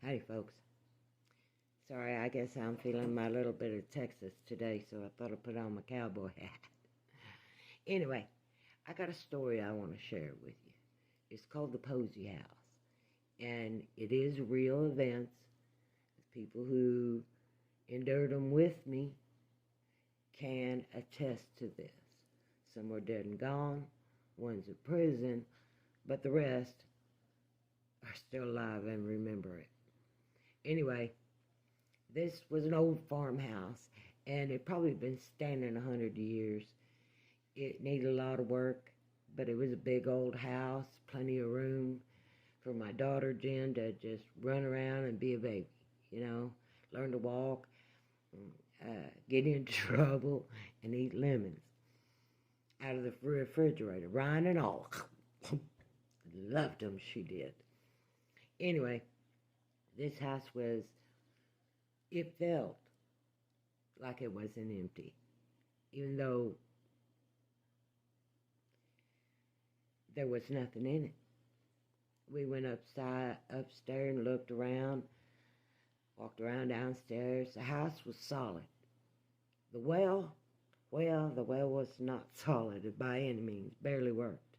Howdy, folks. Sorry, I guess I'm feeling my little bit of Texas today, so I thought I'd put on my cowboy hat. Anyway, I got a story I want to share with you. It's called the Posey House, and it is real events. People who endured them with me can attest to this. Some are dead and gone, one's in prison, but the rest are still alive and remember it. Anyway, this was an old farmhouse, and it probably been standing 100 years. It needed a lot of work, but it was a big old house, plenty of room for my daughter Jen to just run around and be a baby, learn to walk, get into trouble, and eat lemons out of the refrigerator, rind and all. Loved them, she did. Anyway, this house it felt like it wasn't empty, even though there was nothing in it. We went upstairs and looked around, walked around downstairs. The house was solid. The well was not solid by any means, barely worked.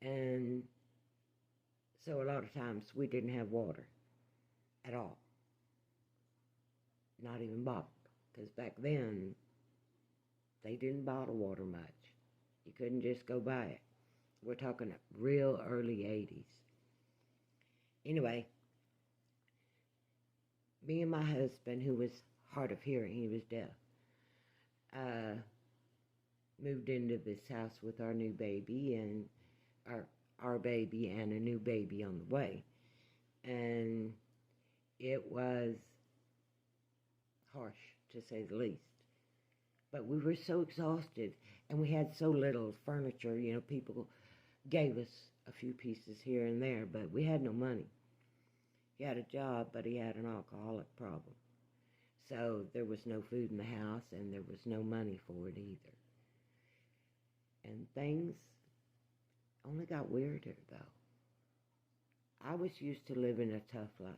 And so a lot of times we didn't have water at all. Not even bottled, because back then they didn't bottle water much. You couldn't just go buy it. We're talking real early 80s. Anyway, me and my husband, who was hard of hearing, he was deaf, moved into this house with our new baby and our baby and a new baby on the way. And it was harsh, to say the least. But we were so exhausted, and we had so little furniture. People gave us a few pieces here and there, but we had no money. He had a job, but he had an alcoholic problem. So there was no food in the house, and there was no money for it either. And things only got weirder, though. I was used to living a tough life.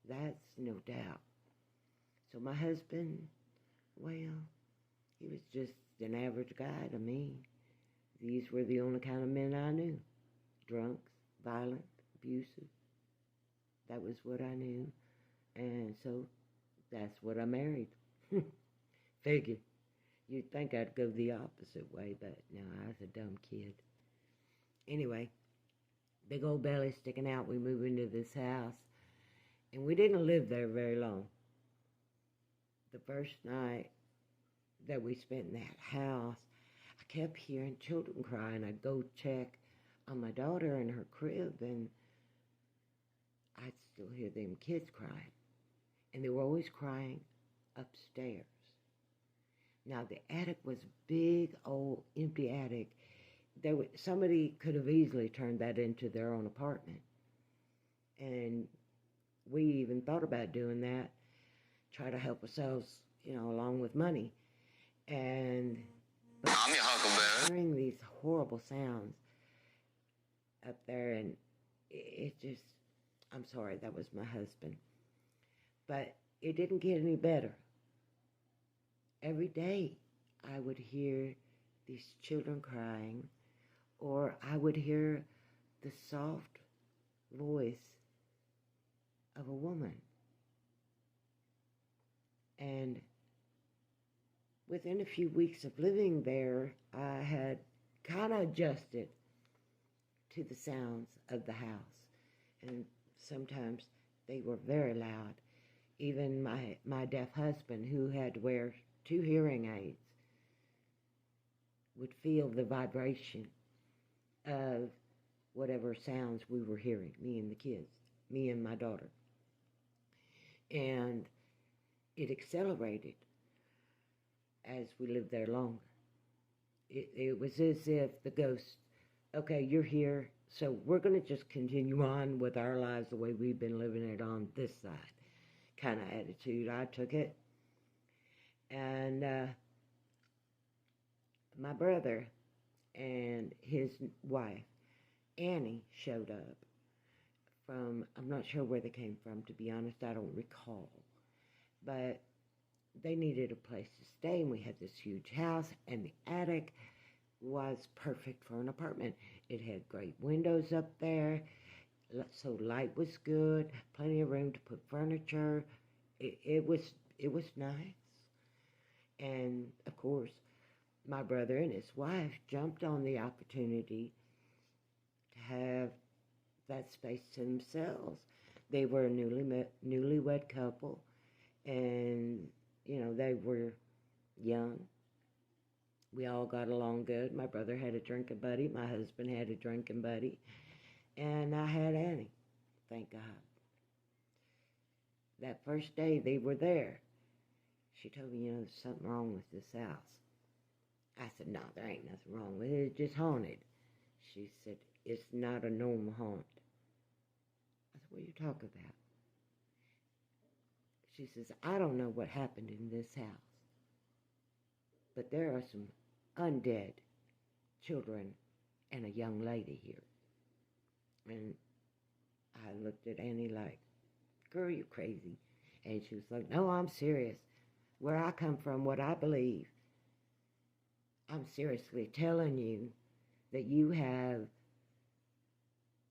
That's no doubt. So my husband, well, he was just an average guy to me. These were the only kind of men I knew. Drunks, violent, abusive. That was what I knew. And so that's what I married. Figured. You'd think I'd go the opposite way, but no, I was a dumb kid. Anyway, big old belly sticking out, we moved into this house. And we didn't live there very long. The first night that we spent in that house, I kept hearing children crying. I'd go check on my daughter in her crib, and I'd still hear them kids crying. And they were always crying upstairs. Now, the attic was a big, old, empty attic. Somebody could have easily turned that into their own apartment. And we even thought about doing that, try to help ourselves, along with money. And I'm your Huckleberry. Hearing these horrible sounds up there, and it just, I'm sorry, that was my husband. But it didn't get any better. Every day I would hear these children crying, or I would hear the soft voice of a woman. And within a few weeks of living there, I had kind of adjusted to the sounds of the house. And sometimes they were very loud. Even my deaf husband, who had to wear 2 hearing aids, would feel the vibration of whatever sounds we were hearing, me and the kids, me and my daughter. And it accelerated as we lived there longer. It was as if the ghost, okay, you're here, so we're going to just continue on with our lives the way we've been living it on this side kind of attitude. I took it. And my brother and his wife, Annie, showed up from, I'm not sure where they came from, to be honest, I don't recall. But they needed a place to stay, and we had this huge house, and the attic was perfect for an apartment. It had great windows up there, so light was good, plenty of room to put furniture. It was nice. And of course, my brother and his wife jumped on the opportunity to have that space to themselves. They were a newlywed couple, and they were young. We all got along good. My brother had a drinking buddy. My husband had a drinking buddy. And I had Annie, thank God. That first day they were there, she told me, there's something wrong with this house. I said, no, there ain't nothing wrong with it. It's just haunted. She said, it's not a normal haunt. I said, what are you talking about? She says, I don't know what happened in this house, but there are some undead children and a young lady here. And I looked at Annie like, girl, you crazy. And she was like, no, I'm serious. Where I come from, what I believe, I'm seriously telling you that you have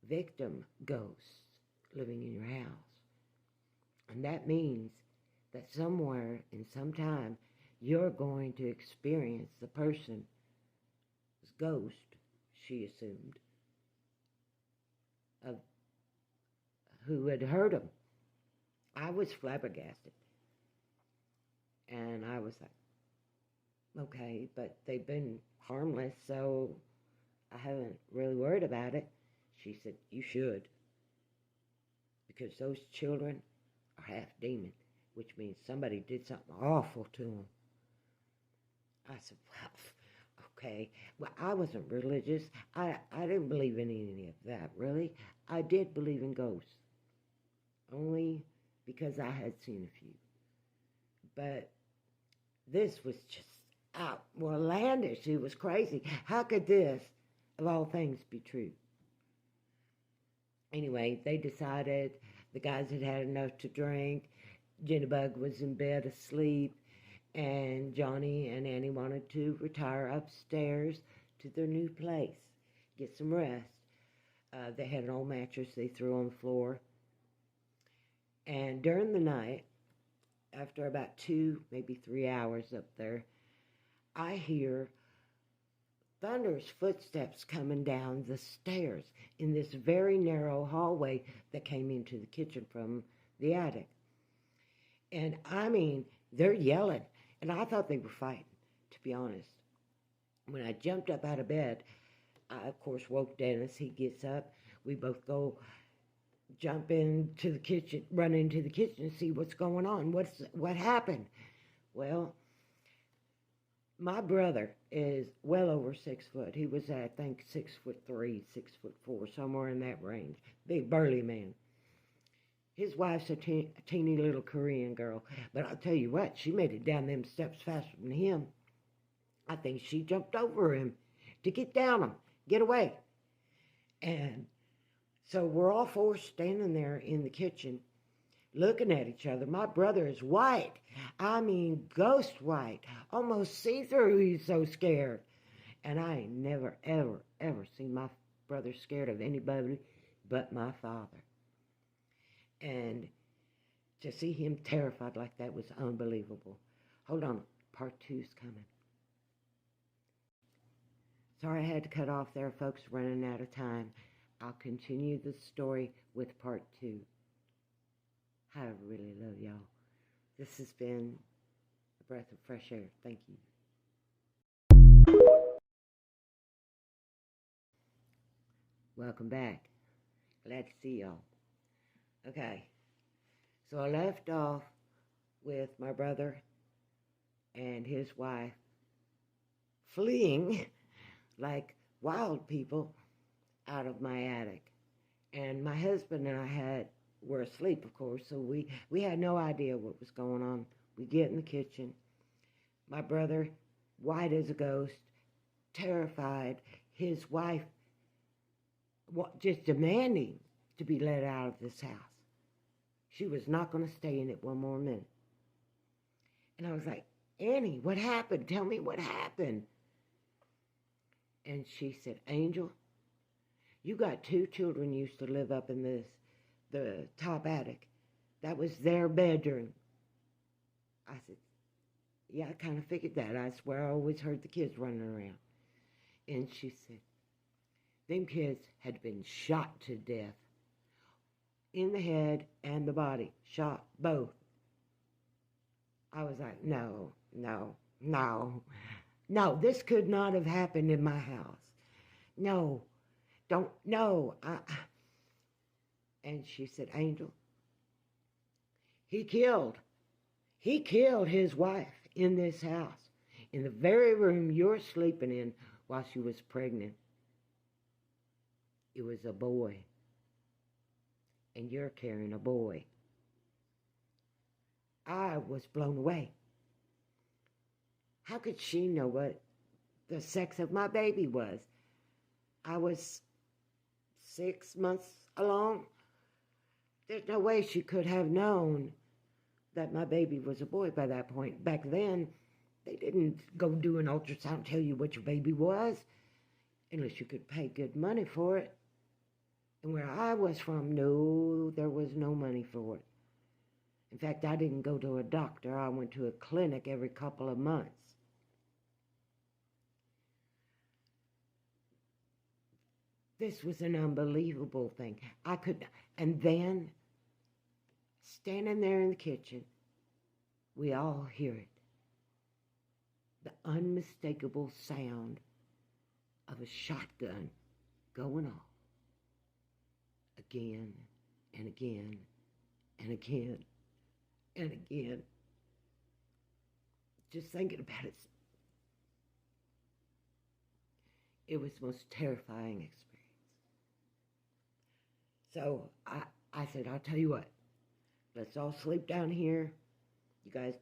victim ghosts living in your house. And that means that somewhere in some time, you're going to experience the person's ghost, she assumed, of who had hurt him. I was flabbergasted. And I was like, okay, but they've been harmless, so I haven't really worried about it. She said, you should. Because those children are half demon, which means somebody did something awful to them. I said, well, okay. Well, I wasn't religious. I didn't believe in any of that, really. I did believe in ghosts. Only because I had seen a few. But this was just outlandish. It was crazy. How could this, of all things, be true? Anyway, they decided the guys had had enough to drink. Jitterbug was in bed asleep, and Johnny and Annie wanted to retire upstairs to their new place, get some rest. They had an old mattress they threw on the floor. And during the night, after about 2, maybe 3 hours up there, I hear thunderous footsteps coming down the stairs in this very narrow hallway that came into the kitchen from the attic. And I mean, they're yelling, and I thought they were fighting, to be honest. When I jumped up out of bed, I, of course, woke Dennis. He gets up. We both go jump into the kitchen, run into the kitchen and see what's going on. What happened? Well, my brother is well over 6 foot. He was, I think, 6'3", 6'4", somewhere in that range. Big burly man. His wife's a teeny little Korean girl, but I'll tell you what, she made it down them steps faster than him. I think she jumped over him to get down him, get away. And so we're all four standing there in the kitchen looking at each other. My brother is white. I mean, ghost white. Almost see-through. He's so scared. And I ain't never, ever, ever seen my brother scared of anybody but my father. And to see him terrified like that was unbelievable. Hold on. Part 2's coming. Sorry I had to cut off there, folks. Running out of time. I'll continue the story with part 2. I really love y'all. This has been a breath of fresh air. Thank you. Welcome back. Glad to see y'all. Okay. So I left off with my brother and his wife fleeing like wild people out of my attic. And my husband and I were asleep, of course, so we had no idea what was going on. We get in the kitchen. My brother, white as a ghost, terrified. His wife just demanding to be let out of this house. She was not going to stay in it one more minute. And I was like, Annie, what happened? Tell me what happened. And she said, Angel, you got 2 children used to live up in the top attic. That was their bedroom. I said, yeah, I kind of figured that. I swear I always heard the kids running around. And she said, them kids had been shot to death. In the head and the body. Shot both. I was like, no, this could not have happened in my house. No, don't, no. And she said, Angel, he killed his wife in this house, in the very room you're sleeping in while she was pregnant. It was a boy, and you're carrying a boy. I was blown away. How could she know what the sex of my baby was? I was 6 months along. There's no way she could have known that my baby was a boy by that point. Back then, they didn't go do an ultrasound and tell you what your baby was, unless you could pay good money for it. And where I was from, no, there was no money for it. In fact, I didn't go to a doctor. I went to a clinic every couple of months. This was an unbelievable thing. And then, standing there in the kitchen, we all hear it. The unmistakable sound of a shotgun going off. Again and again and again and again. Just thinking about it, it was the most terrifying experience. So I said, I'll tell you what, let's all sleep down here. You guys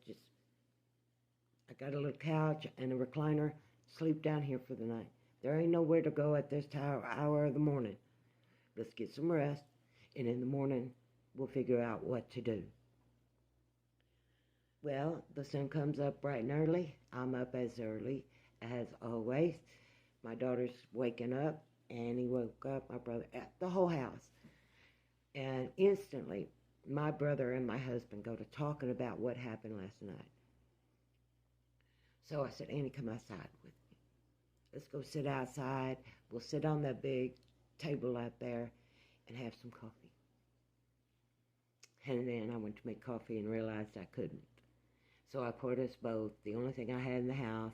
I got a little couch and a recliner. Sleep down here for the night. There ain't nowhere to go at this hour of the morning. Let's get some rest, and in the morning, we'll figure out what to do. Well, the sun comes up bright and early. I'm up as early as always. My daughter's waking up. Annie woke up, my brother, the whole house. And instantly, my brother and my husband go to talking about what happened last night. So I said, Annie, come outside with me. Let's go sit outside. We'll sit on that big table out there and have some coffee. And then I went to make coffee and realized I couldn't. So I poured us both, the only thing I had in the house,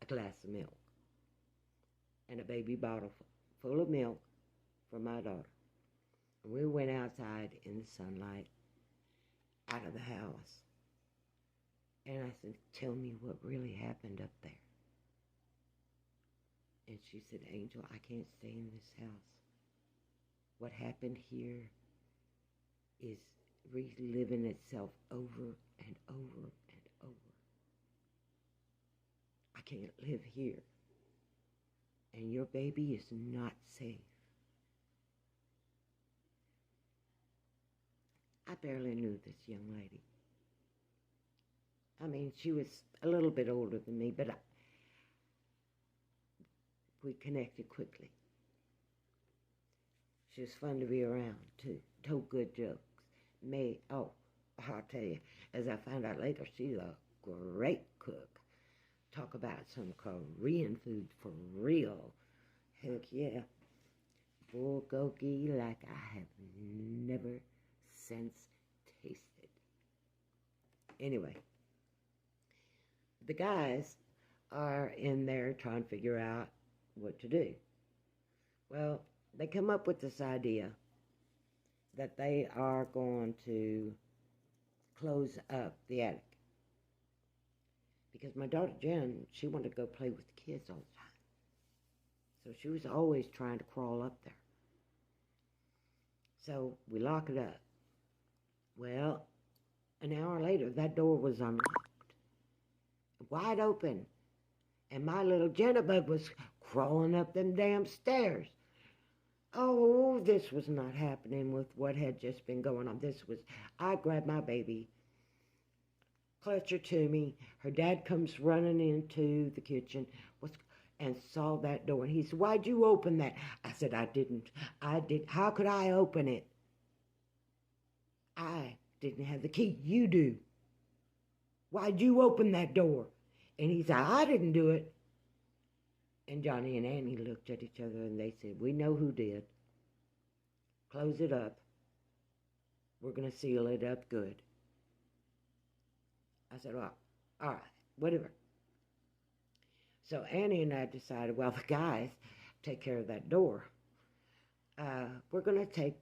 a glass of milk. And a baby bottle full of milk for my daughter. And we went outside in the sunlight, out of the house. And I said, tell me what really happened up there. And she said, Angel, I can't stay in this house. What happened here is reliving itself over and over and over. I can't live here. And your baby is not safe. I barely knew this young lady. I mean, she was a little bit older than me, but we connected quickly. She was fun to be around, too. Told good jokes. I'll tell you, as I found out later, she's a great cook. Talk about some Korean food for real. Heck yeah. Bulgogi like I have never since tasted. Anyway, the guys are in there trying to figure out what to do. Well, they come up with this idea that they are going to close up the attic. Because my daughter Jen, she wanted to go play with the kids all the time. So she was always trying to crawl up there. So we lock it up. Well, an hour later, that door was unlocked. Wide open. And my little Jennybug was crawling up them damn stairs. Oh, this was not happening with what had just been going on. I grabbed my baby, clutched her to me. Her dad comes running into the kitchen and saw that door. And he said, "Why'd you open that?" I said, "I didn't. I did. How could I open it? I didn't have the key. You do. Why'd you open that door?" And he said, "I didn't do it." And Johnny and Annie looked at each other and they said, "We know who did. Close it up. We're going to seal it up good." I said, "Well, all right, whatever." So Annie and I decided, well, the guys take care of that door. We're going to take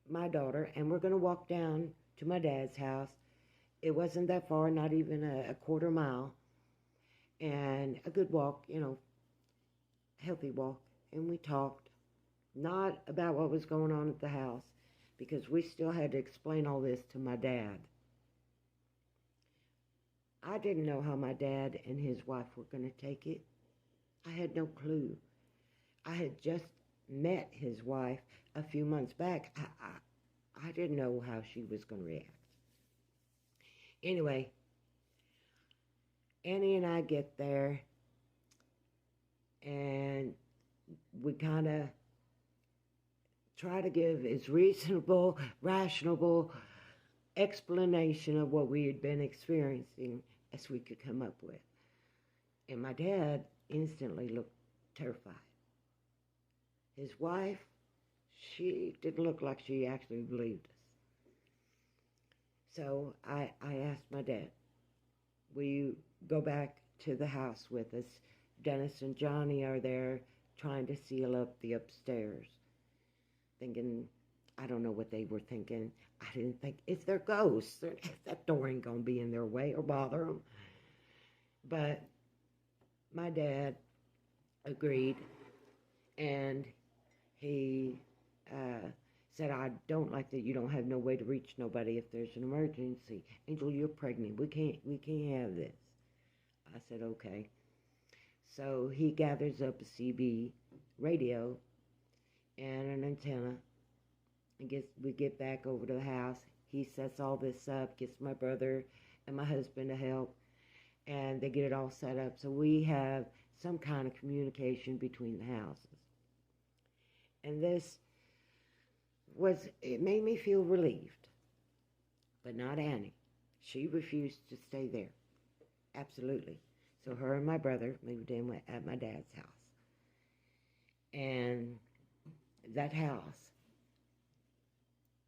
my daughter and we're going to walk down to my dad's house. It wasn't that far, not even a quarter mile. And a good walk, healthy walk. And we talked, not about what was going on at the house, because we still had to explain all this to my dad. I didn't know how my dad and his wife were going to take it. I had no clue. I had just met his wife a few months back. I didn't know how she was going to react. Anyway, Annie and I get there, and we kind of try to give as reasonable, rational explanation of what we had been experiencing as we could come up with. And my dad instantly looked terrified. His wife, she didn't look like she actually believed us. So I asked my dad, "Will you go back to the house with us? Dennis and Johnny are there trying to seal up the upstairs." Thinking, I don't know what they were thinking. I didn't think, it's their ghosts. That door ain't going to be in their way or bother them. But my dad agreed, and he said, "I don't like that you don't have no way to reach nobody if there's an emergency. Angel, you're pregnant. We can't have this." I said, "Okay." So he gathers up a CB radio and an antenna. We get back over to the house. He sets all this up, gets my brother and my husband to help, and they get it all set up. So we have some kind of communication between the houses. And it made me feel relieved, but not Annie. She refused to stay there. Absolutely. So her and my brother moved in at my dad's house. And that house,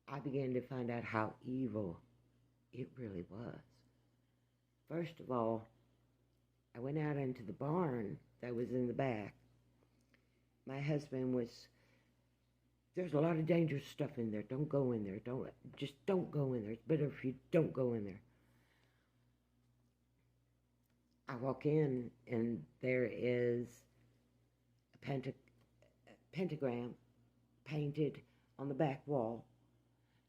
I began to find out how evil it really was. First of all, I went out into the barn that was in the back. My husband there's a lot of dangerous stuff in there. Don't go in there. Just don't go in there. It's better if you don't go in there. I walk in, and there is a pentagram painted on the back wall.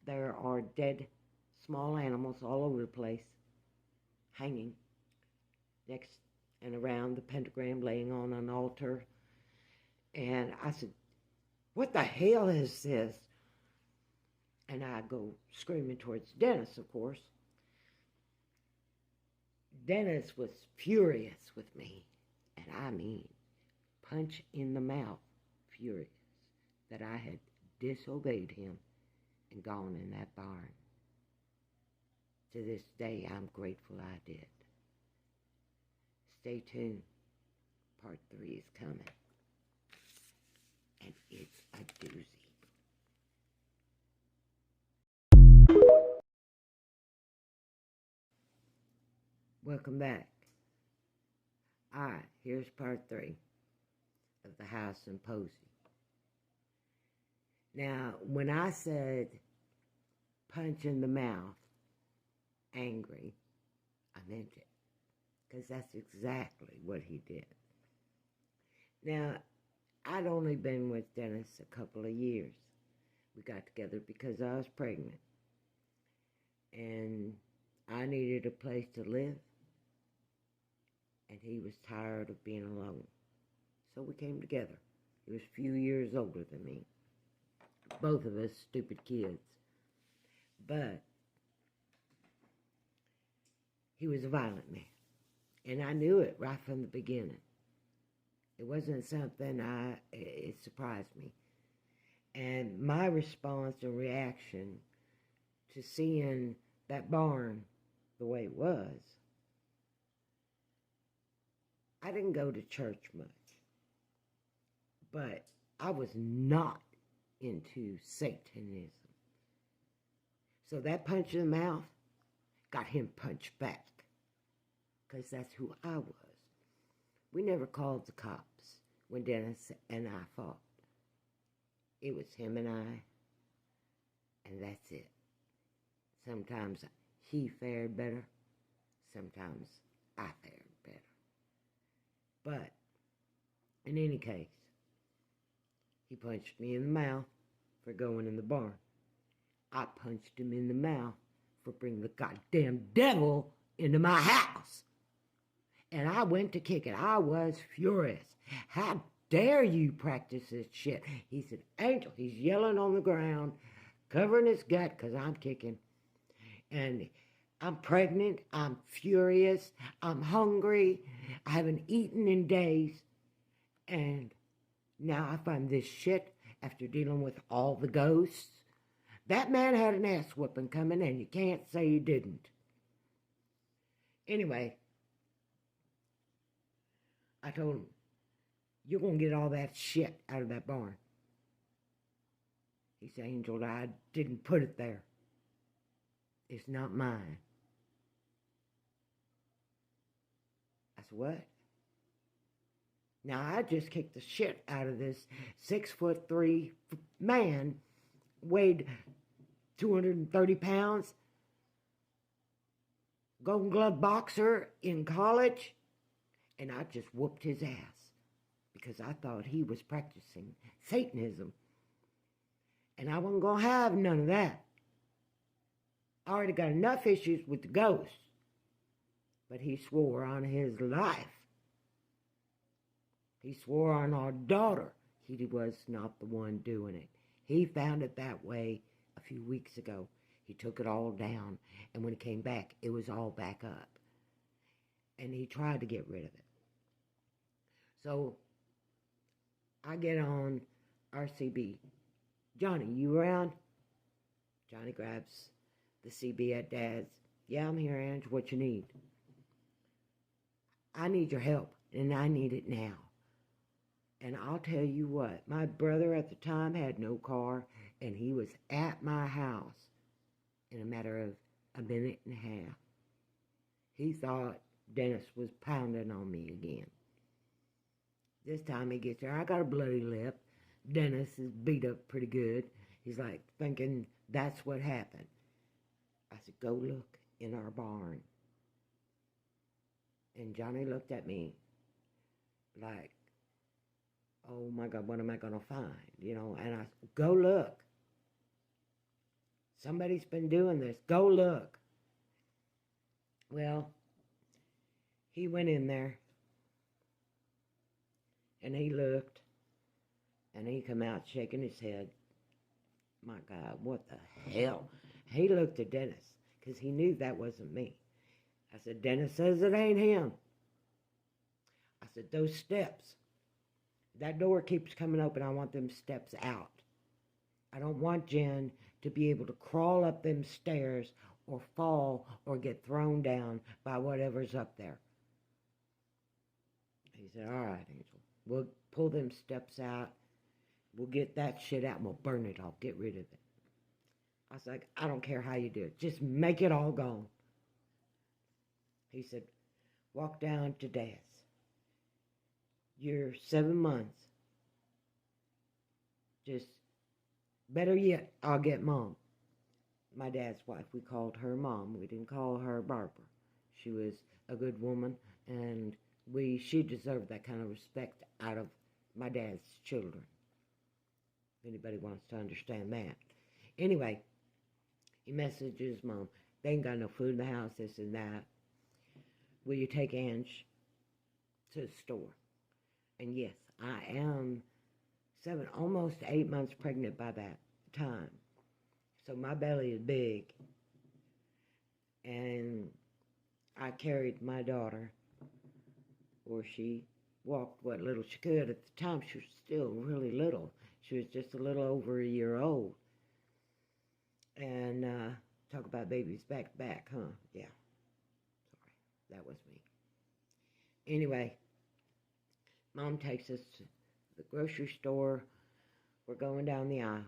There are dead small animals all over the place, hanging next and around the pentagram, laying on an altar. And I said, "What the hell is this?" And I go screaming towards Dennis, of course. Dennis was furious with me, and I mean punch in the mouth furious that I had disobeyed him and gone in that barn. To this day, I'm grateful I did. Stay tuned. Part 3 is coming. And it's a doozy. Welcome back. Alright, here's part 3 of the house in Posey. Now, when I said punch in the mouth, angry, I meant it. Because that's exactly what he did. Now, I'd only been with Dennis a couple of years. We got together because I was pregnant. And I needed a place to live. And he was tired of being alone. So we came together. He was a few years older than me. both of us stupid kids. But he was a violent man. And I knew it right from the beginning. It wasn't something it surprised me. And my response and reaction to seeing that barn the way it was, I didn't go to church much. But I was not into Satanism. So that punch in the mouth got him punched back. Because that's who I was. We never called the cops when Dennis and I fought. It was him and I, and that's it. Sometimes he fared better. Sometimes I fared better. But, in any case, he punched me in the mouth for going in the barn. I punched him in the mouth for bringing the goddamn devil into my house. And I went to kick it. I was furious. How dare you practice this shit? He said, Angel, he's yelling on the ground, covering his gut because I'm kicking. And I'm pregnant. I'm furious. I'm hungry. I haven't eaten in days. And now I find this shit after dealing with all the ghosts. That man had an ass whooping coming, and you can't say he didn't. Anyway, I told him, you're going to get all that shit out of that barn. He said, Angel, I didn't put it there. It's not mine. I said, what? Now, I just kicked the shit out of this 6'3" man, weighed 230 pounds, Golden Glove boxer in college, and I just whooped his ass because I thought he was practicing Satanism. And I wasn't going to have none of that. I already got enough issues with the ghost. But he swore on his life. He swore on our daughter he was not the one doing it. He found it that way a few weeks ago. He took it all down. And when he came back, it was all back up. And he tried to get rid of it. So, I get on RCB. Johnny, you around? Johnny grabs the CB at Dad's. Yeah, I'm here, Ange. What you need? I need your help, and I need it now. And I'll tell you what, my brother at the time had no car, and he was at my house in a matter of a minute and a half. He thought Dennis was pounding on me again. This time he gets there, I got a bloody lip. Dennis is beat up pretty good. He's like thinking that's what happened. I said, go look in our barn. And Johnny looked at me like, oh my God, what am I going to find? You know, and I said, go look. Somebody's been doing this. Go look. Well, he went in there and he looked and he come out shaking his head. My God, what the hell? He looked at Dennis because he knew that wasn't me. I said, Dennis says it ain't him. I said, those steps, that door keeps coming open. I want them steps out. I don't want Jen to be able to crawl up them stairs or fall or get thrown down by whatever's up there. He said, all right, Angel, we'll pull them steps out. We'll get that shit out and we'll burn it all. Get rid of it. I was like, I don't care how you do it. Just make it all gone. He said, walk down to Dad's. You're 7 months. Just, better yet, I'll get Mom. My dad's wife, we called her Mom. We didn't call her Barbara. She was a good woman, and she deserved that kind of respect out of my dad's children. If anybody wants to understand that. Anyway, he messages Mom. They ain't got no food in the house, this and that. Will you take Ange to the store? And yes, I am almost 8 months pregnant by that. the time. So my belly is big. And I carried my daughter, or she walked what little she could. At the time, she was still really little. She was just a little over a year old. And talk about babies back to back, huh? Yeah. Sorry, that was me. Anyway, Mom takes us to the grocery store. We're going down the aisles.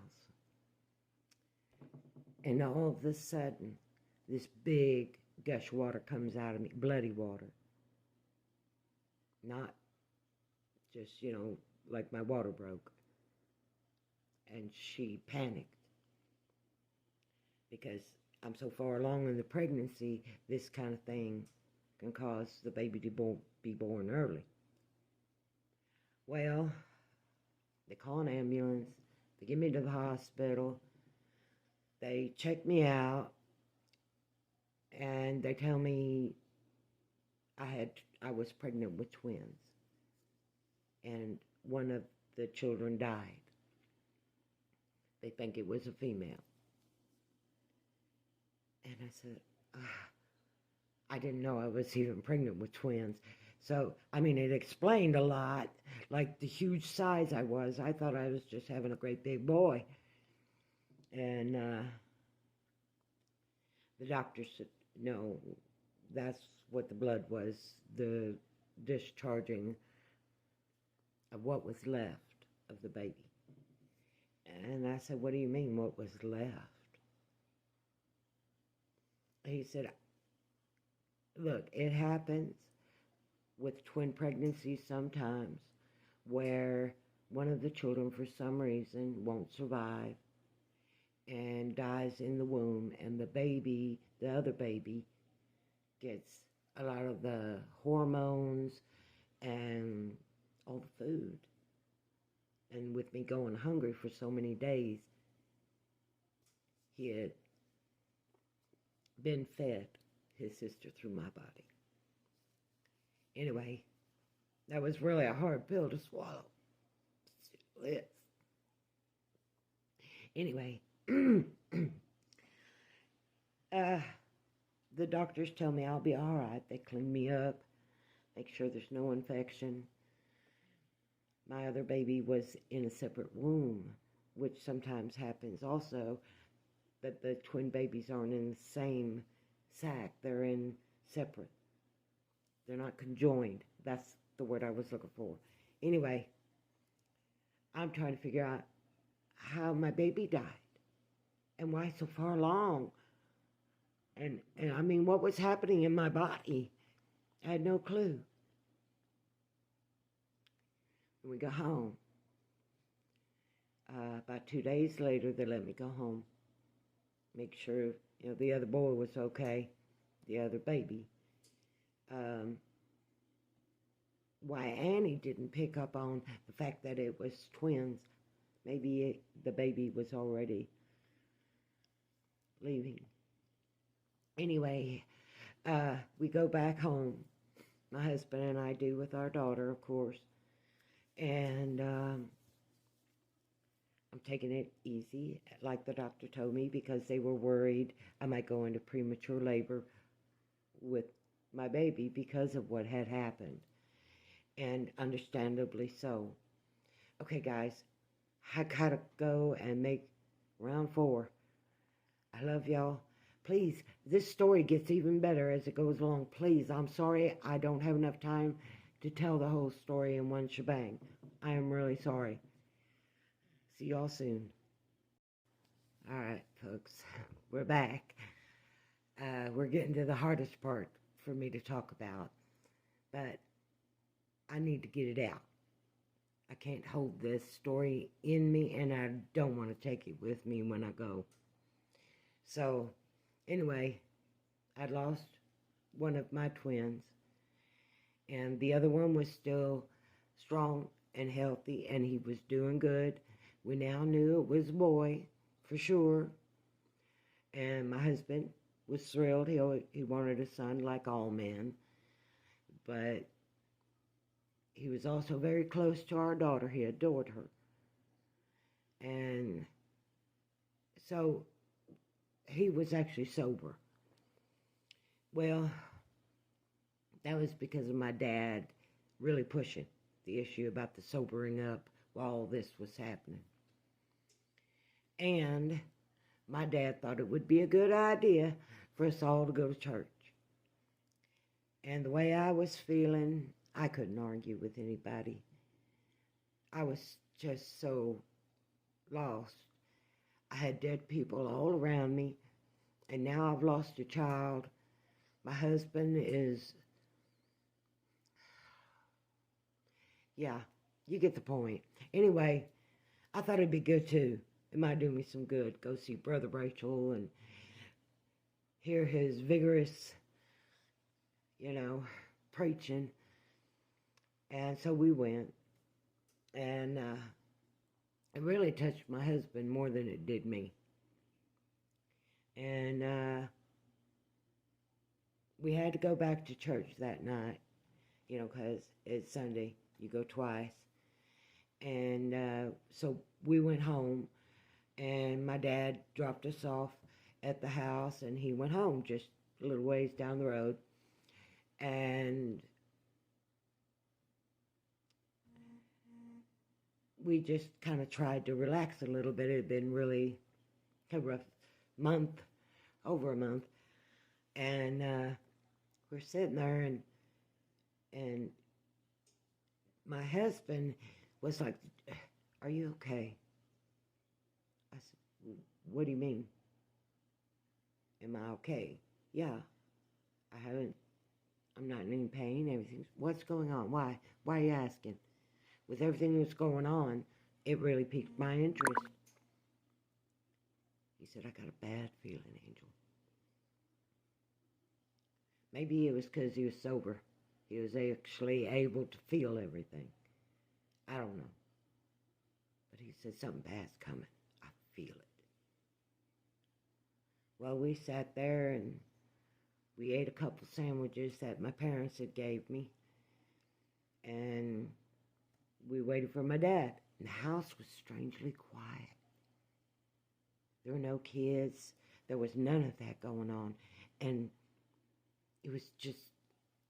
And all of a sudden, this big gush of water comes out of me, bloody water. Not just, like my water broke. And she panicked. Because I'm so far along in the pregnancy, this kind of thing can cause the baby to be born early. Well, they call an ambulance. They get me to the hospital. They check me out. And they tell me I was pregnant with twins. And one of the children died. They think it was a female. And I said, I didn't know I was even pregnant with twins. So, it explained a lot, like the huge size I was. I thought I was just having a great big boy. And the doctor said, no, that's what the blood was, the discharging of what was left of the baby. And I said, what do you mean, what was left? He said, look, it happens with twin pregnancies sometimes where one of the children for some reason won't survive and dies in the womb, and the other baby, gets a lot of the hormones and all the food. And with me going hungry for so many days, he had been fed his sister through my body. Anyway, that was really a hard pill to swallow. It still is. Anyway, the doctors tell me I'll be all right. They clean me up, make sure there's no infection. My other baby was in a separate womb, which sometimes happens also, that the twin babies aren't in the same sac. They're in separate. They're not conjoined. That's the word I was looking for. Anyway, I'm trying to figure out how my baby died and why so far along. And what was happening in my body. I had no clue. When we got home, about 2 days later, they let me go home. Make sure, the other boy was okay, the other baby. Why Annie didn't pick up on the fact that it was twins. Maybe the baby was already leaving. Anyway, we go back home. My husband and I do, with our daughter, of course. And I'm taking it easy, like the doctor told me, because they were worried I might go into premature labor with my baby because of what had happened. And understandably so. Okay, guys, I gotta go and make round 4. I love y'all. Please, this story gets even better as it goes along. Please, I'm sorry I don't have enough time to tell the whole story in one shebang. I am really sorry. See y'all soon. All right, folks, we're back. We're getting to the hardest part for me to talk about, but I need to get it out. I can't hold this story in me, and I don't want to take it with me when I go. So, anyway, I lost one of my twins, and the other one was still strong and healthy, and he was doing good. We now knew it was a boy, for sure. And my husband was thrilled. He wanted a son like all men. But he was also very close to our daughter. He adored her. And So he was actually sober. Well, that was because of my dad really pushing the issue about the sobering up while all this was happening. And my dad thought it would be a good idea for us all to go to church. And the way I was feeling, I couldn't argue with anybody. I was just so lost. I had dead people all around me, and now I've lost a child. My husband is, yeah, you get the point. Anyway, I thought it'd be good too. It might do me some good. Go see Brother Rachel and hear his vigorous, preaching. And so we went. And it really touched my husband more than it did me. And we had to go back to church that night, because it's Sunday. You go twice. And so we went home, and my dad dropped us off at the house, and he went home just a little ways down the road. And we just kind of tried to relax a little bit. It had been really a rough month, over a month. And we're sitting there, and my husband was like, "Are you okay?" I said, "What do you mean? Am I okay?" "Yeah, I'm not in any pain, everything." "What's going on? Why are you asking?" With everything that's going on, it really piqued my interest. He said, "I got a bad feeling, Angel." Maybe it was because he was sober. He was actually able to feel everything. I don't know. But he said, "Something bad's coming. I feel it." Well, we sat there and we ate a couple sandwiches that my parents had gave me. And we waited for my dad. And the house was strangely quiet. There were no kids. There was none of that going on. And it was just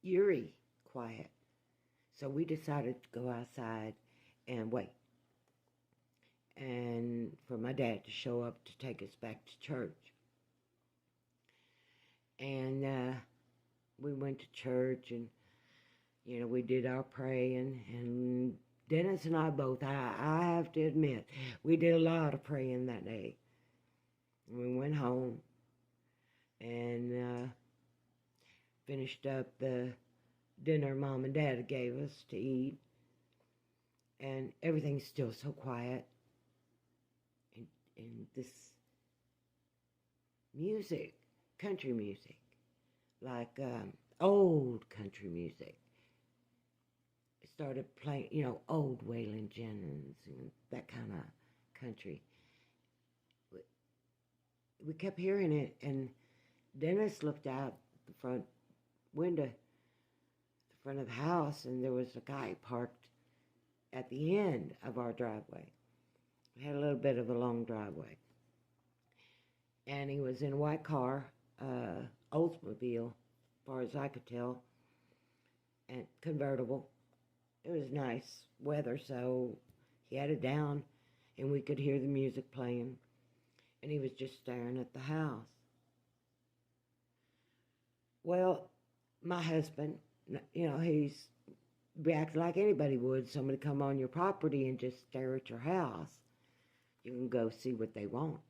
eerie quiet. So we decided to go outside and wait. And for my dad to show up to take us back to church. And we went to church, and, we did our praying. And Dennis and I both, I have to admit, we did a lot of praying that day. We went home and finished up the dinner Mom and Dad gave us to eat. And everything's still so quiet. And this music, country music, like old country music, it started playing, old Waylon Jennings and that kind of country. We kept hearing it, and Dennis looked out the front window, the front of the house, and there was a guy parked at the end of our driveway. We had a little bit of a long driveway. And he was in a white car, Oldsmobile, as far as I could tell, and convertible. It was nice weather, so he had it down, and we could hear the music playing. And he was just staring at the house. Well, my husband, he's reacted like anybody would. Somebody come on your property and just stare at your house. You can go see what they want.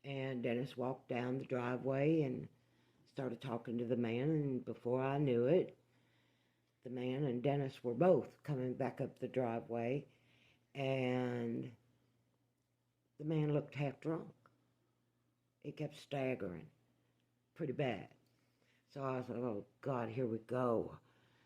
And Dennis walked down the driveway and started talking to the man, and before I knew it, the man and Dennis were both coming back up the driveway, and the man looked half drunk. He kept staggering pretty bad. So I was like, "Oh God, here we go.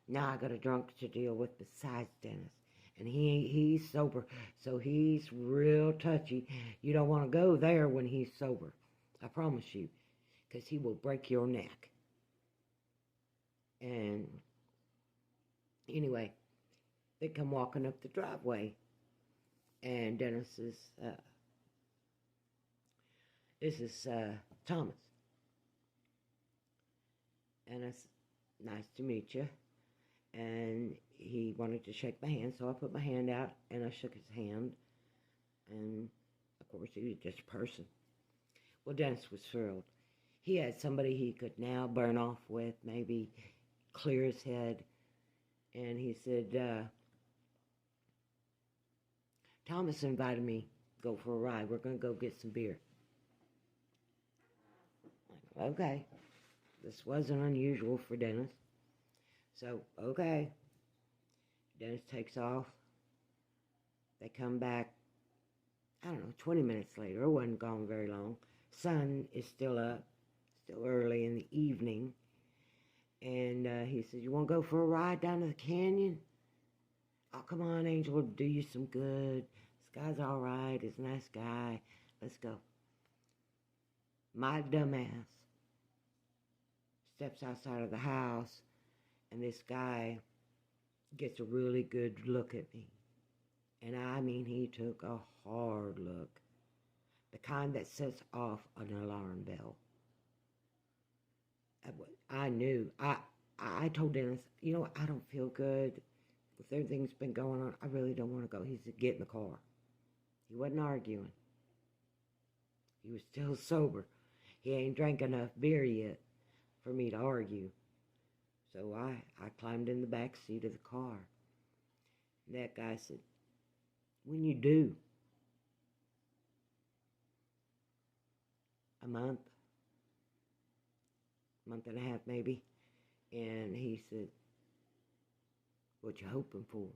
Now I got a drunk to deal with besides Dennis." And he's sober, so he's real touchy. You don't want to go there when he's sober, I promise you, because he will break your neck. And anyway, they come walking up the driveway, and Dennis is This is Thomas. And it's nice to meet you. And he wanted to shake my hand, so I put my hand out and I shook his hand. And of course, he was just a person. Well, Dennis was thrilled. He had somebody he could now burn off with, maybe clear his head. And he said, Thomas invited me to go for a ride. We're going to go get some beer. Okay. This wasn't unusual for Dennis. So, okay. Dennis takes off. They come back, I don't know, 20 minutes later. It wasn't gone very long. Sun is still up, still early in the evening. And he says, you want to go for a ride down to the canyon? Oh, come on, Angel, it'll do you some good. This guy's all right. He's a nice guy. Let's go. My dumbass steps outside of the house, and this guy gets a really good look at me. And I mean, he took a hard look. The kind that sets off an alarm bell. I knew. I told Dennis, you know what, I don't feel good. With everything's been going on, I really don't want to go. He said, get in the car. He wasn't arguing. He was still sober. He ain't drank enough beer yet for me to argue. So I climbed in the back seat of the car. And that guy said, when you do? A month and a half maybe. And he said, what you hoping for?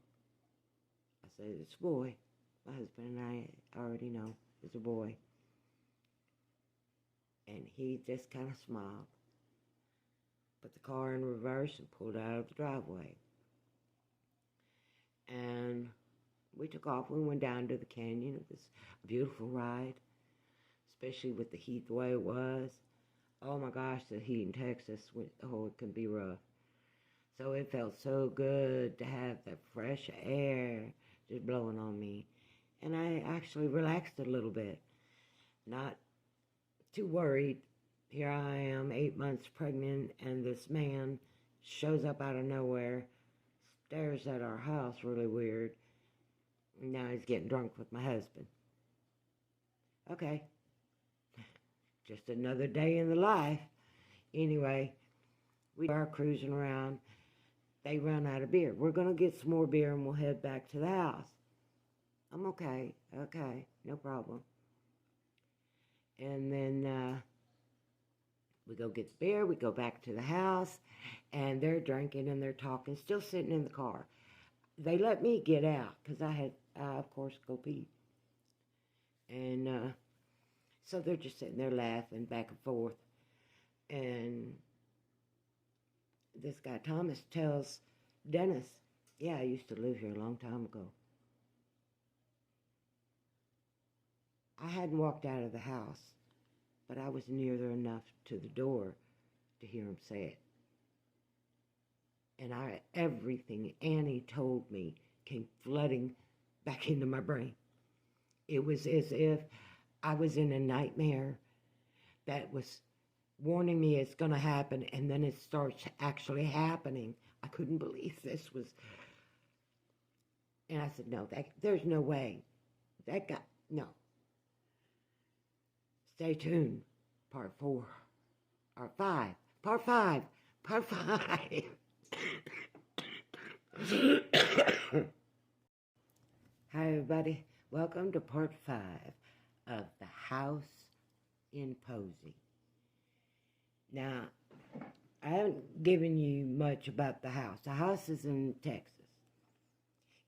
I said, it's a boy. My husband and I already know it's a boy. And he just kind of smiled, put the car in reverse and pulled out of the driveway. And we took off. We went down to the canyon. It was a beautiful ride, especially with the heat the way it was. Oh my gosh, the heat in Texas, oh, it can be rough. So it felt so good to have that fresh air just blowing on me. And I actually relaxed a little bit, not too worried. Here I am, 8 months pregnant, and this man shows up out of nowhere, stares at our house really weird. Now he's getting drunk with my husband. Okay. Just another day in the life. Anyway, we are cruising around. They run out of beer. We're going to get some more beer and we'll head back to the house. I'm okay. Okay, no problem. And then we go get the beer. We go back to the house. And they're drinking and they're talking, still sitting in the car. They let me get out because I had, of course, go pee. And so they're just sitting there laughing back and forth. And this guy, Thomas, tells Dennis, yeah, I used to live here a long time ago. I hadn't walked out of the house, but I was near there enough to the door to hear him say it. And everything Annie told me came flooding back into my brain. It was as if I was in a nightmare that was warning me it's going to happen, and then it starts actually happening. I couldn't believe this was. And I said, no, there's no way. That guy, no. Stay tuned. Part 4. Or 5. Part 5. Part 5. Hi, everybody. Welcome to part 5 of The House in Posey. Now, I haven't given you much about the house. The house is in Texas.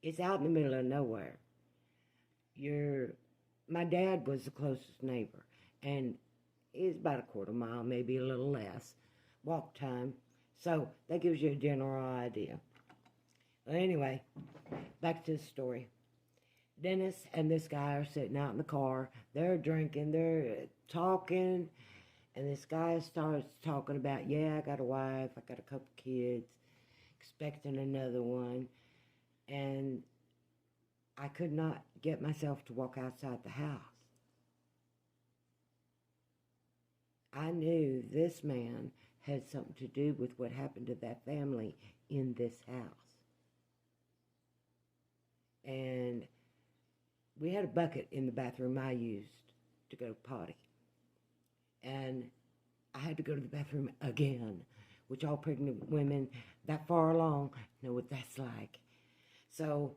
It's out in the middle of nowhere. My dad was the closest neighbor, and it's about a quarter mile, maybe a little less, walk time. So that gives you a general idea. Well, anyway, back to the story. Dennis and this guy are sitting out in the car. They're drinking, they're talking, and this guy starts talking about, yeah, I got a wife, I got a couple kids, expecting another one. And I could not get myself to walk outside the house. I knew this man had something to do with what happened to that family in this house. And we had a bucket in the bathroom I used to go potty. And I had to go to the bathroom again, which all pregnant women that far along know what that's like. So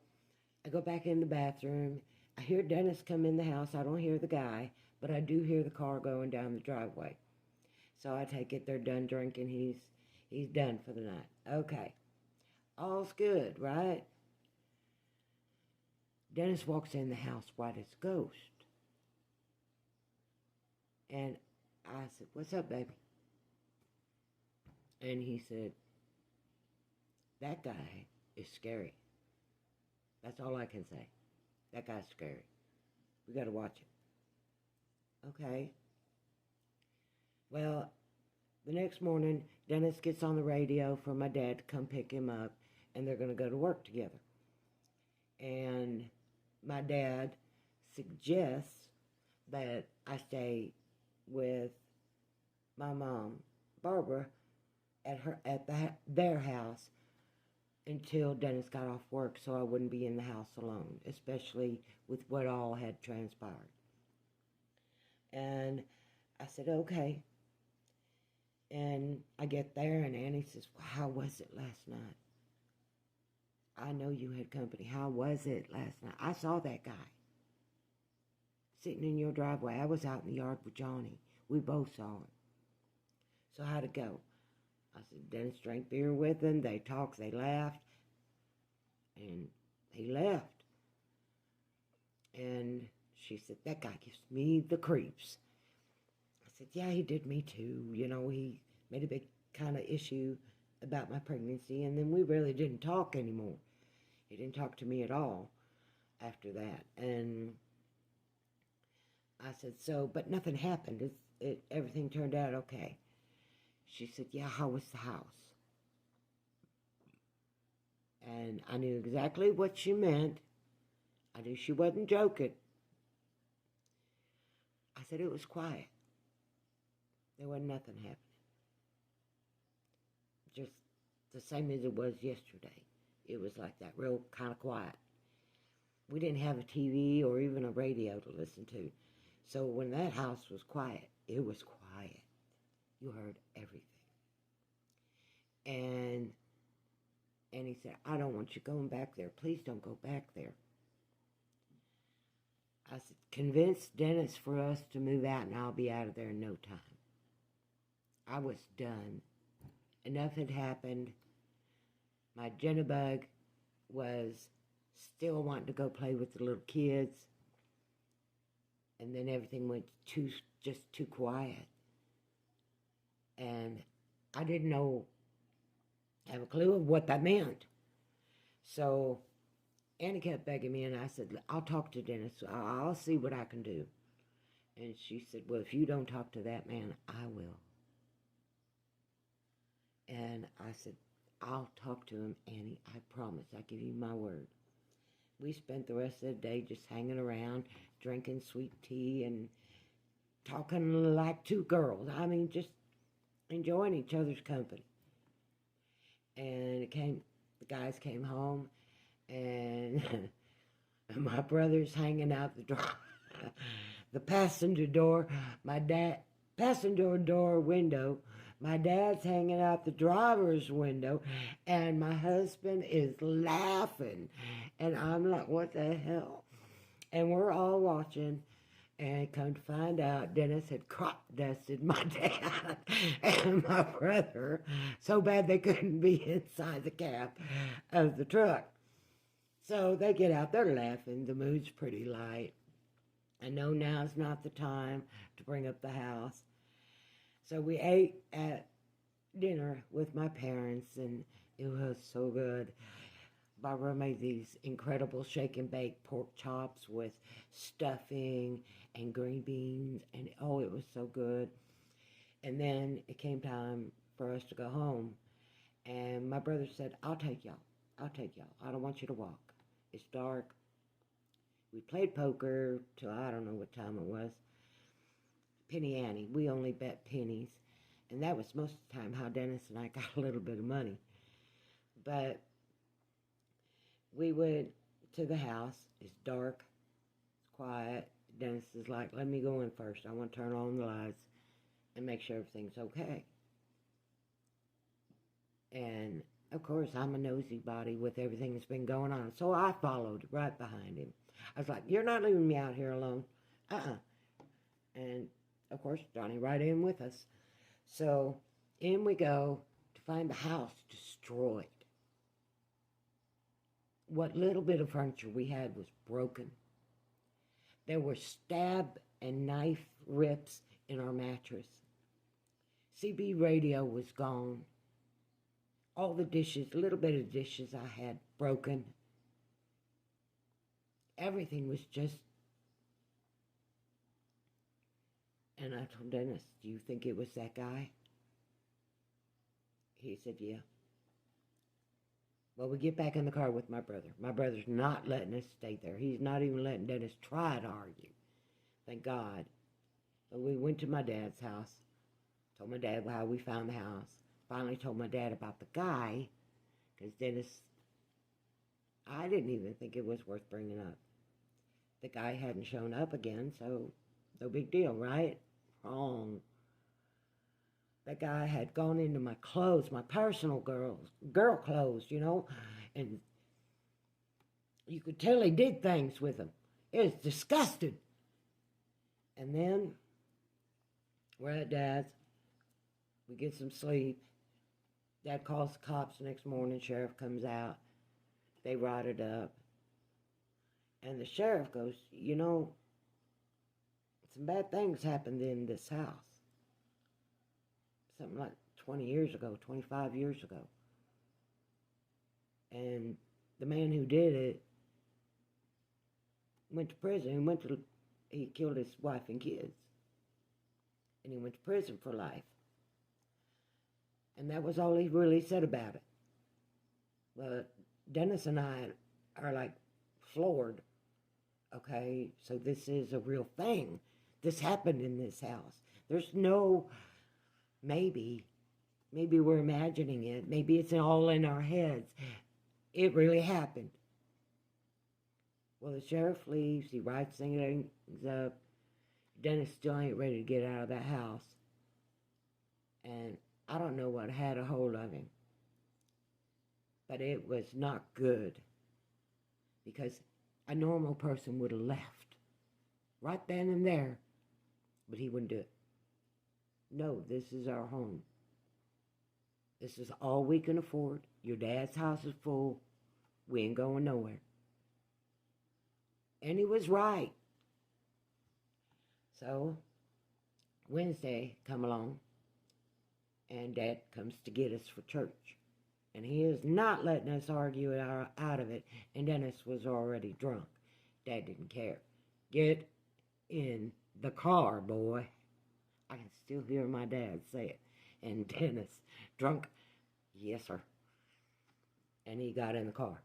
I go back in the bathroom. I hear Dennis come in the house. I don't hear the guy, but I do hear the car going down the driveway. So I take it they're done drinking. He's done for the night. Okay. All's good, right? Dennis walks in the house white as a ghost. And I said, "What's up, baby?" And he said, "That guy is scary." That's all I can say. That guy's scary. We got to watch it. Okay. Well, the next morning, Dennis gets on the radio for my dad to come pick him up, and they're going to go to work together. And my dad suggests that I stay with my mom, Barbara, at their house until Dennis got off work, so I wouldn't be in the house alone, especially with what all had transpired. And I said, okay. And I get there, and Annie says, "Well, how was it last night?" "I know you had company. How was it last night?" "I saw that guy sitting in your driveway. I was out in the yard with Johnny. We both saw him." "So how'd it go?" I said, "Dennis drank beer with them. They talked, they laughed, and he left." And she said, "That guy gives me the creeps." I said, "Yeah, he did me too. You know, he made a big kind of issue about my pregnancy, and then we really didn't talk anymore. He didn't talk to me at all after that." And I said, "So, but nothing happened. Everything turned out okay." She said, "Yeah, how was the house?" And I knew exactly what she meant. I knew she wasn't joking. I said, "It was quiet. There wasn't nothing happening. Just the same as it was yesterday. It was like that, real kind of quiet. We didn't have a TV or even a radio to listen to. So when that house was quiet, it was quiet. You heard everything." And he said, "I don't want you going back there. Please don't go back there." I said, "Convince Dennis for us to move out, and I'll be out of there in no time." I was done. Enough had happened. My Jennybug was still wanting to go play with the little kids. And then everything went just too quiet. And I didn't have a clue of what that meant. So Annie kept begging me, and I said, "I'll talk to Dennis. I'll see what I can do." And she said, "Well, if you don't talk to that man, I will." And I said, "I'll talk to him, Annie. I promise. I give you my word." We spent the rest of the day just hanging around, drinking sweet tea and talking like two girls. I mean, just enjoying each other's company. And the guys came home, and my brother's hanging out the passenger door, passenger door window. My dad's hanging out the driver's window, and my husband is laughing. And I'm like, what the hell? And we're all watching, and come to find out, Dennis had crop dusted my dad and my brother so bad they couldn't be inside the cab of the truck. So they get out, they're laughing, the mood's pretty light. I know now's not the time to bring up the house. So we ate at dinner with my parents, and it was so good. Barbara made these incredible shake and bake pork chops with stuffing and green beans, and oh, it was so good. And then it came time for us to go home, and my brother said, I'll take y'all. I don't want you to walk. It's dark. We played poker till I don't know what time it was. penny ante. We only bet pennies. And that was most of the time how Dennis and I got a little bit of money. But we went to the house. It's dark. It's quiet. Dennis is like, let me go in first. I want to turn on the lights and make sure everything's okay. And, of course, I'm a nosy body with everything that's been going on. So I followed right behind him. I was like, you're not leaving me out here alone. And, of course, Johnny right in with us. So in we go to find the house destroyed. What little bit of furniture we had was broken. There were stab and knife rips in our mattress. CB radio was gone. All the dishes, a little bit of dishes I had broken. Everything was just... And I told Dennis, do you think it was that guy? He said, yeah. Well, we get back in the car with my brother. My brother's not letting us stay there. He's not even letting Dennis try to argue. Thank God. But we went to my dad's house. Told my dad how we found the house. Finally told my dad about the guy. Because Dennis, I didn't even think it was worth bringing up. The guy hadn't shown up again, so no big deal, right? Wrong. That guy had gone into my clothes, my personal girl clothes, you know, and you could tell he did things with them. It was disgusting. And then we're at Dad's. We get some sleep. Dad calls the cops the next morning. Sheriff comes out. They write it up. And the sheriff goes, you know, some bad things happened in this house. Something like 20 years ago, 25 years ago. And the man who did it went to prison. He killed his wife and kids. And he went to prison for life. And that was all he really said about it. But Dennis and I are like floored. Okay, so this is a real thing. This happened in this house. There's no, maybe we're imagining it. Maybe it's all in our heads. It really happened. Well, the sheriff leaves. He writes things up. Dennis still ain't ready to get out of that house. And I don't know what had a hold of him. But it was not good. Because a normal person would have left. Right then and there. But he wouldn't do it. No, this is our home. This is all we can afford. Your dad's house is full. We ain't going nowhere. And he was right. So, Wednesday come along. And Dad comes to get us for church. And he is not letting us argue out of it. And Dennis was already drunk. Dad didn't care. Get in the car, boy. I can still hear my dad say it. And Dennis, drunk, yes, sir. And he got in the car.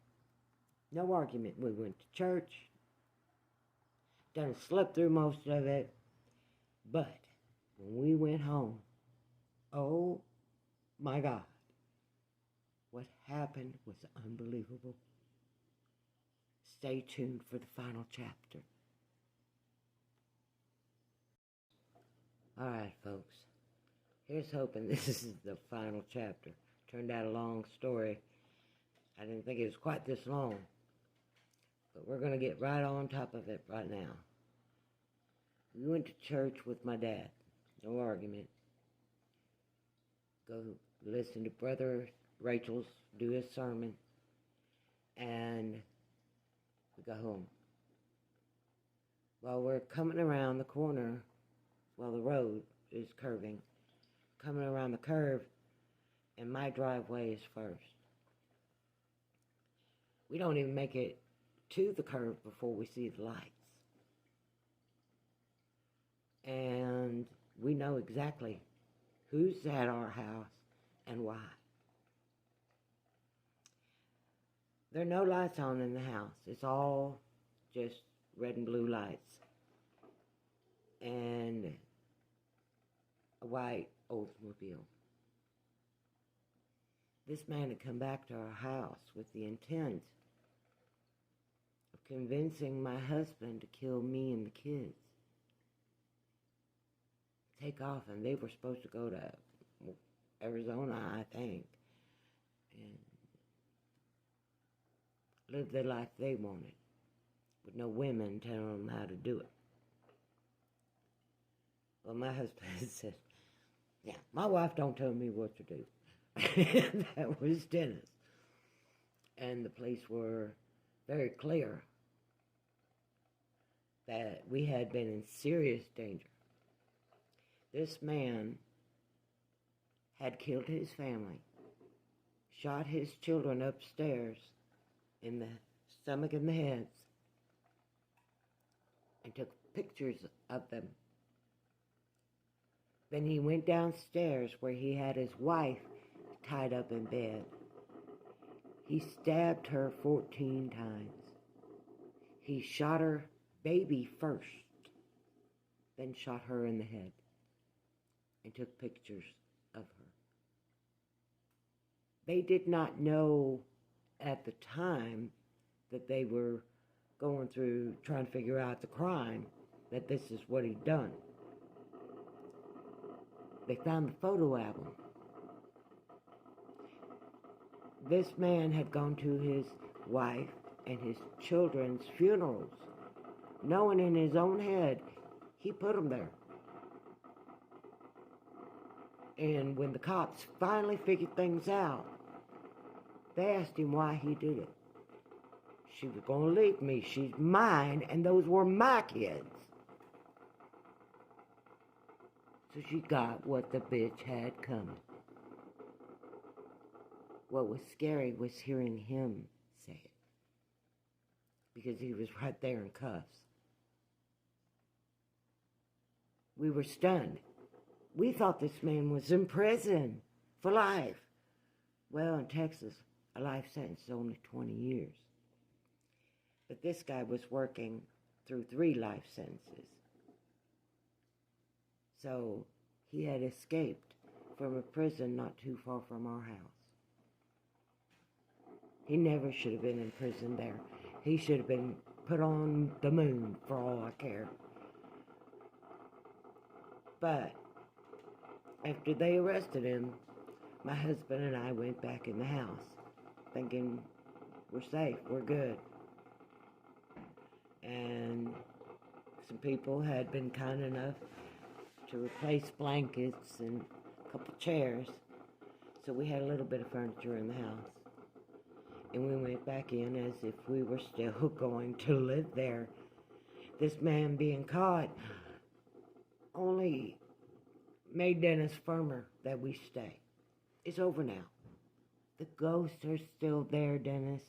No argument. We went to church. Dennis slept through most of it. But when we went home, oh my God. What happened was unbelievable. Stay tuned for the final chapter. All right, folks. Here's hoping this is the final chapter. Turned out a long story. I didn't think it was quite this long. But we're going to get right on top of it right now. We went to church with my dad. No argument. Go listen to Brother Rachel's do his sermon. And we go home. While we're coming around the corner, while the road is curving, coming around the curve, and my driveway is first. We don't even make it to the curve before we see the lights. And we know exactly who's at our house and why. There are no lights on in the house. It's all just red and blue lights. And a white Oldsmobile. This man had come back to our house with the intent of convincing my husband to kill me and the kids. Take off, and they were supposed to go to Arizona, I think, and live the life they wanted, with no women telling them how to do it. Well, my husband said, yeah, my wife don't tell me what to do. That was Dennis. And the police were very clear that we had been in serious danger. This man had killed his family, shot his children upstairs in the stomach and the heads, and took pictures of them. Then he went downstairs where he had his wife tied up in bed. He stabbed her 14 times. He shot her baby first, then shot her in the head and took pictures of her. They did not know at the time that they were going through trying to figure out the crime that this is what he'd done. They found the photo album. This man had gone to his wife and his children's funerals, knowing in his own head he put them there. And when the cops finally figured things out, they asked him why he did it. She was going to leave me. She's mine, and those were my kids. So she got what the bitch had coming. What was scary was hearing him say it, because he was right there in cuffs. We were stunned. We thought this man was in prison for life. Well, in Texas, a life sentence is only 20 years. But this guy was working through 3 life sentences. So he had escaped from a prison not too far from our house. He never should have been in prison there. He should have been put on the moon for all I care. But after they arrested him, my husband and I went back in the house thinking we're safe, we're good. And some people had been kind enough to replace blankets and a couple chairs, so we had a little bit of furniture in the house. And we went back in as if we were still going to live there. This man being caught only made Dennis firmer that we stay. It's over now. The ghosts are still there, Dennis.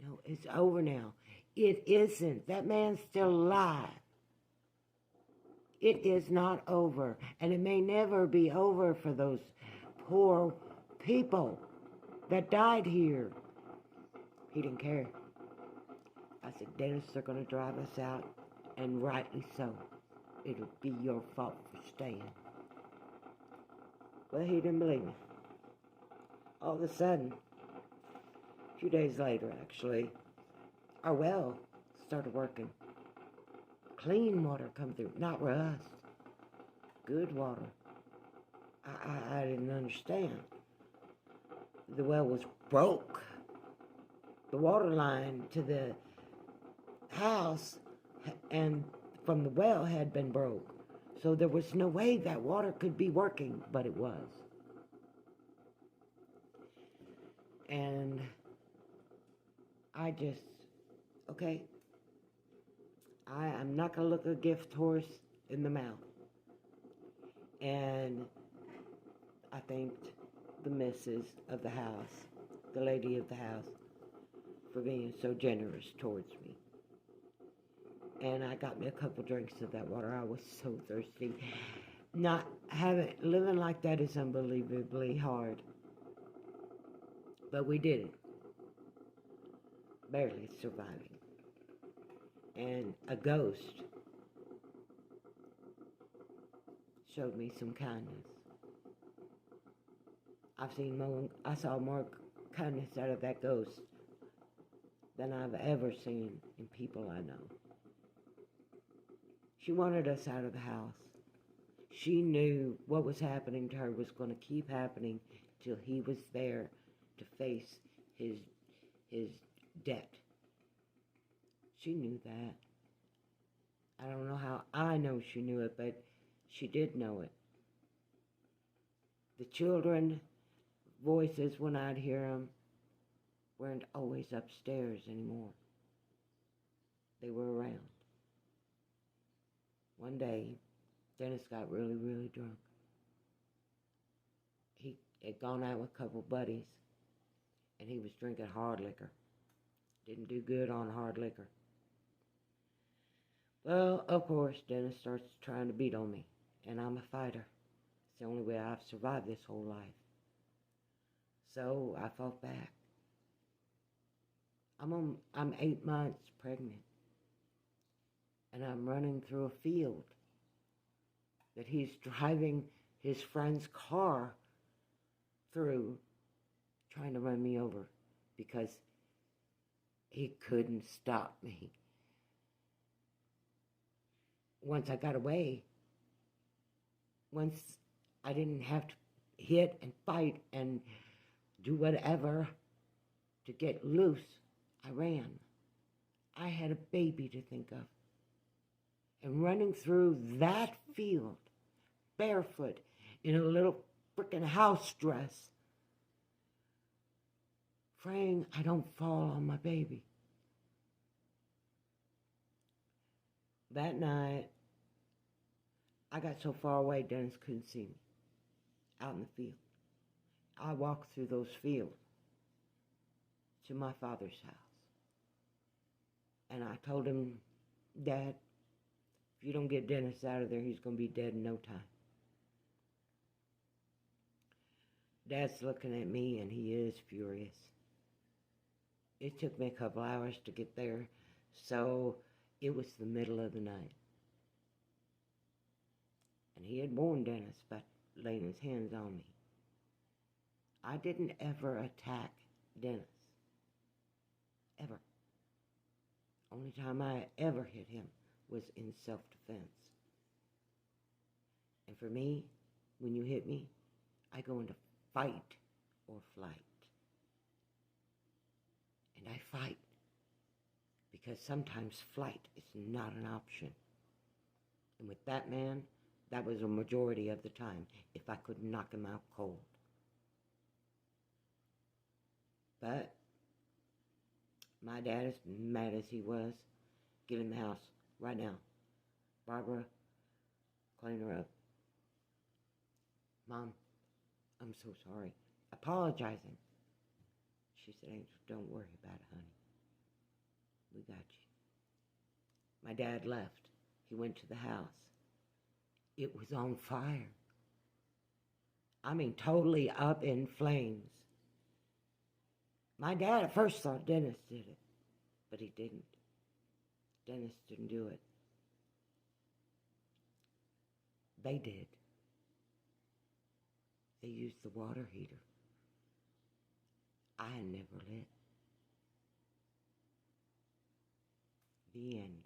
No, it's over now. It isn't. That man's still alive. It is not over. And it may never be over for those poor people that died here. He didn't care. I said, Dennis, they're going to drive us out, and rightly so. It'll be your fault for staying. Well, he didn't believe me. All of a sudden, a few days later, actually, our well started working. Clean water come through, not rust. Good water. I didn't understand. The well was broke. The water line to the house and from the well had been broke. So there was no way that water could be working, but it was. And I just, okay, I'm not going to look a gift horse in the mouth. And I thanked the missus of the house, the lady of the house, for being so generous towards me. And I got me a couple drinks of that water. I was so thirsty. Living like that is unbelievably hard. But we did it. Barely surviving. And a ghost showed me some kindness. I saw more kindness out of that ghost than I've ever seen in people I know. She wanted us out of the house. She knew what was happening to her was going to keep happening till he was there to face his debt. She knew that. I don't know how I know she knew it, but she did know it. The children voices, when I'd hear them, weren't always upstairs anymore. They were around. One day, Dennis got really, really drunk. He had gone out with a couple buddies, and he was drinking hard liquor. Didn't do good on hard liquor. Well, of course, Dennis starts trying to beat on me, and I'm a fighter. It's the only way I've survived this whole life. So I fought back. I'm 8 months pregnant, and I'm running through a field that he's driving his friend's car through, trying to run me over because he couldn't stop me. Once I got away, once I didn't have to hit and fight and do whatever to get loose, I ran. I had a baby to think of. And running through that field, barefoot, in a little frickin' house dress, praying I don't fall on my baby. That night, I got so far away, Dennis couldn't see me, out in the field. I walked through those fields to my father's house. And I told him, Dad, if you don't get Dennis out of there, he's going to be dead in no time. Dad's looking at me, and he is furious. It took me a couple hours to get there, so it was the middle of the night. And he had warned Dennis about laying his hands on me. I didn't ever attack Dennis. Ever. Only time I ever hit him was in self-defense. And for me, when you hit me, I go into fight or flight. And I fight because sometimes flight is not an option. And with that man, that was a majority of the time, if I could knock him out cold. But my dad, as mad as he was, get in the house right now. Barbara, clean her up. Mom, I'm so sorry. Apologizing. She said, Angel, don't worry about it, honey. We got you. My dad left. He went to the house. It was on fire. I mean, totally up in flames. My dad at first thought Dennis did it, but he didn't. Dennis didn't do it. They did. They used the water heater. I never lit. The end.